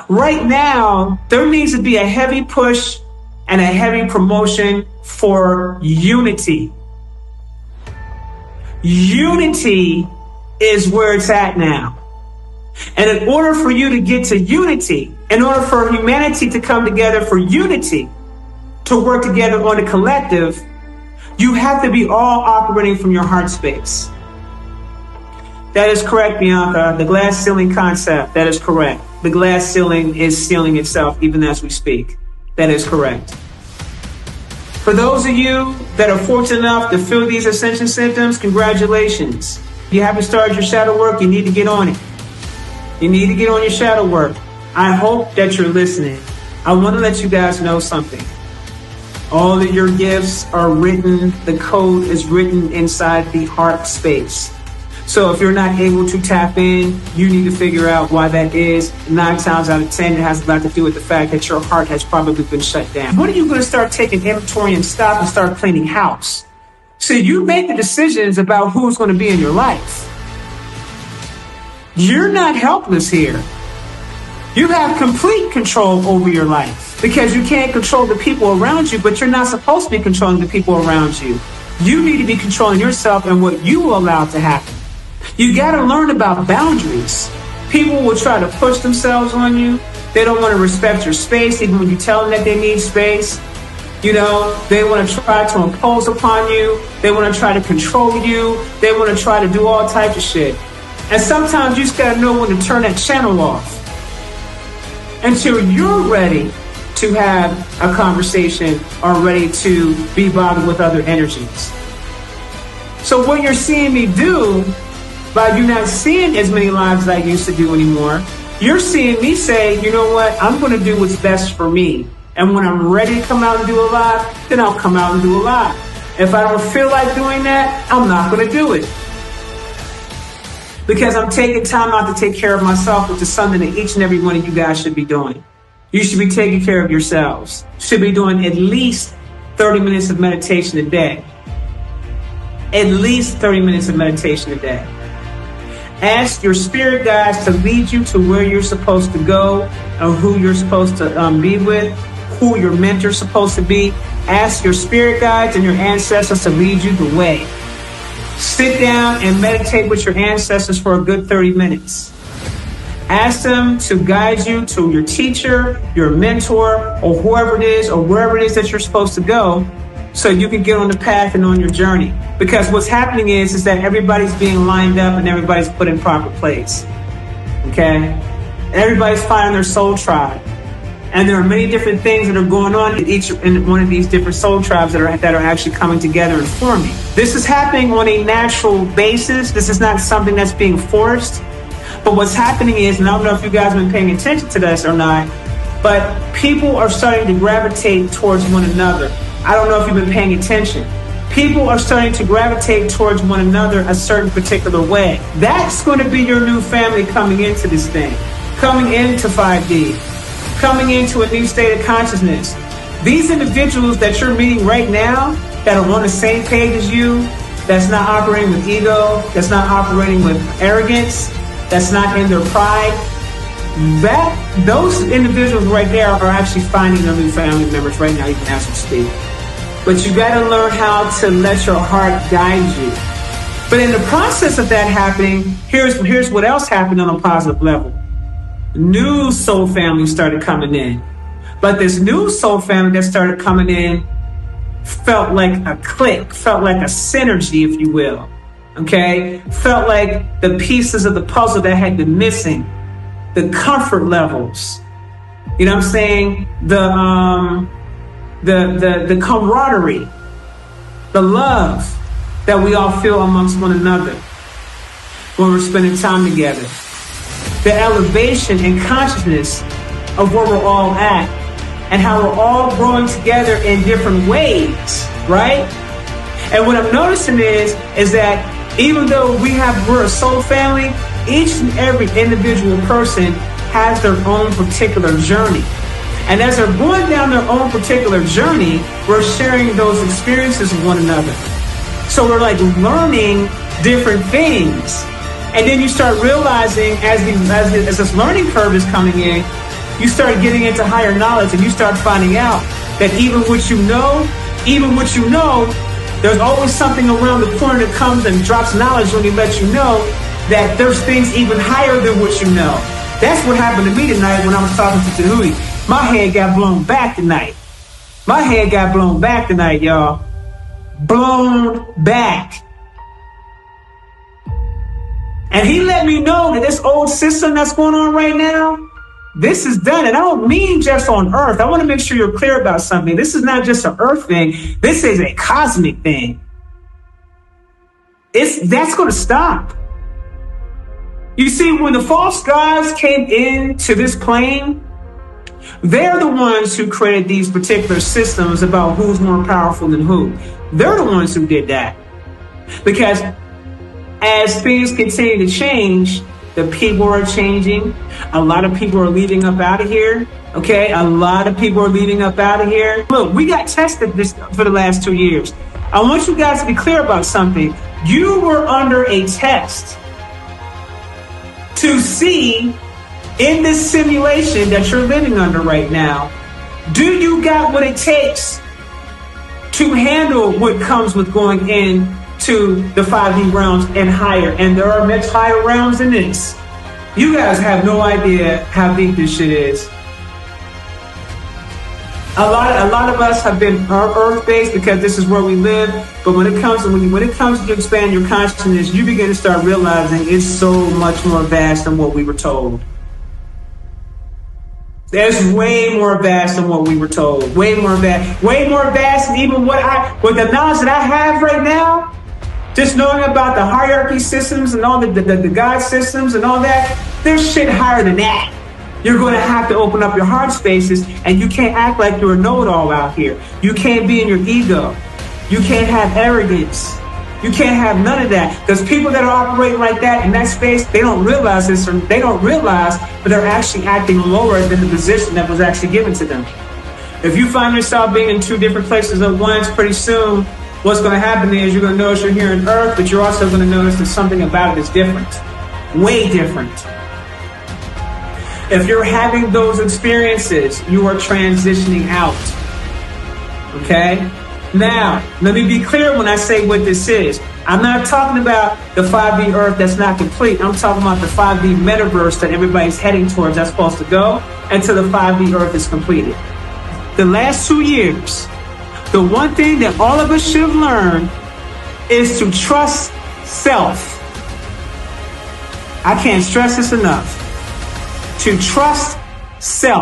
Right now, there needs to be a heavy push and a heavy promotion for unity. Unity is where it's at now. And in order for you to get to unity, in order for humanity to come together for unity, to work together on a collective, you have to be all operating from your heart space. That is correct, Bianca. The glass ceiling concept, that is correct. The glass ceiling is sealing itself even as we speak. That is correct. For those of you that are fortunate enough to feel these ascension symptoms, congratulations. If you haven't started your shadow work, you need to get on it. You need to get on your shadow work. I hope that you're listening. I want to let you guys know something. All of your gifts are written, the code is written inside the heart space. So if you're not able to tap in, you need to figure out why that is. 9 times out of 10, it has a lot to do with the fact that your heart has probably been shut down. When are you going to start taking inventory and stop and start cleaning house? So you make the decisions about who's going to be in your life. You're not helpless here. You have complete control over your life because you can't control the people around you, but you're not supposed to be controlling the people around you. You need to be controlling yourself and what you will allow to happen. You got to learn about boundaries. People will try to push themselves on you. They don't want to respect your space, even when you tell them that they need space. You know, they want to try to impose upon you. They want to try to control you. They want to try to do all types of shit. And sometimes you just got to know when to turn that channel off until you're ready to have a conversation or ready to be bothered with other energies. So what you're seeing me do, by you not seeing as many lives as I used to do anymore, you're seeing me say, you know what, I'm going to do what's best for me. And when I'm ready to come out and do a live, then I'll come out and do a live. If I don't feel like doing that, I'm not going to do it. Because I'm taking time out to take care of myself, which is something that each and every one of you guys should be doing. You should be taking care of yourselves. You should be doing at least 30 minutes of meditation a day. At least 30 minutes of meditation a day. Ask your spirit guides to lead you to where you're supposed to go and who you're supposed to be with, who your mentor's supposed to be. Ask your spirit guides and your ancestors to lead you the way. Sit down and meditate with your ancestors for a good 30 minutes. Ask them to guide you to your teacher, your mentor, or whoever it is, or wherever it is that you're supposed to go, so you can get on the path and on your journey. Because what's happening is that everybody's being lined up and everybody's put in proper place. Okay? Everybody's finding their soul tribe. And there are many different things that are going on in each in one of these different soul tribes that are actually coming together and forming. This is happening on a natural basis. This is not something that's being forced. But what's happening is, and I don't know if you guys have been paying attention to this or not, but people are starting to gravitate towards one another. I don't know if you've been paying attention. People are starting to gravitate towards one another a certain particular way. That's going to be your new family coming into this thing, coming into 5D, coming into a new state of consciousness. These individuals that you're meeting right now that are on the same page as you, that's not operating with ego, that's not operating with arrogance, that's not in their pride, those individuals right there are actually finding their new family members right now, even as we speak. But you got to learn how to let your heart guide you. But in the process of that happening, here's what else happened on a positive level. New soul families started coming in. But this new soul family that started coming in felt like a click, felt like a synergy, if you will. Okay? Felt like the pieces of the puzzle that had been missing. The comfort levels. You know what I'm saying? The camaraderie, the love that we all feel amongst one another when we're spending time together, the elevation and consciousness of where we're all at and how we're all growing together in different ways, right? And what I'm noticing is that even though we're a soul family, each and every individual person has their own particular journey. And as they're going down their own particular journey, we're sharing those experiences with one another. So we're like learning different things. And then you start realizing as this learning curve is coming in, you start getting into higher knowledge and you start finding out that even what you know, there's always something around the corner that comes and drops knowledge when he lets you know that there's things even higher than what you know. That's what happened to me tonight when I was talking to Tahuti. My head got blown back tonight. My head got blown back tonight, y'all. Blown back. And he let me know that this old system that's going on right now, this is done. And I don't mean just on Earth. I want to make sure you're clear about something. This is not just an Earth thing. This is a cosmic thing. That's going to stop. You see, when the false gods came into this plane, they're the ones who created these particular systems about who's more powerful than who. They're the ones who did that. Because as things continue to change, the people are changing. A lot of people are leaving up out of here. Okay, a lot of people are leaving up out of here. Look, we got tested this for the last 2 years. I want you guys to be clear about something. You were under a test to see in this simulation that you're living under right now, do you got what it takes to handle what comes with going into the 5D realms and higher? And there are much higher realms than this. You guys have no idea how deep this shit is. A lot of us have been earth-based because this is where we live. But when it comes to expand your consciousness, you begin to start realizing it's so much more vast than what we were told. There's way more vast than what we were told. Way more vast than even with the knowledge that I have right now. Just knowing about the hierarchy systems and all the God systems and all that, there's shit higher than that. You're going to have to open up your heart spaces, and you can't act like you're a know-it-all out here. You can't be in your ego. You can't have arrogance. You can't have none of that. Because people that are operating like that in that space, they don't realize this, or they don't realize that they're actually acting lower than the position that was actually given to them. If you find yourself being in two different places at once, pretty soon, what's going to happen is you're going to notice you're here on Earth, but you're also going to notice that something about it is different. Way different. If you're having those experiences, you are transitioning out. Okay? Now, let me be clear when I say what this is. I'm not talking about the 5D Earth that's not complete. I'm talking about the 5D metaverse that everybody's heading towards that's supposed to go until the 5D Earth is completed. The last 2 years, the one thing that all of us should have learned is to trust self. I can't stress this enough. To trust self.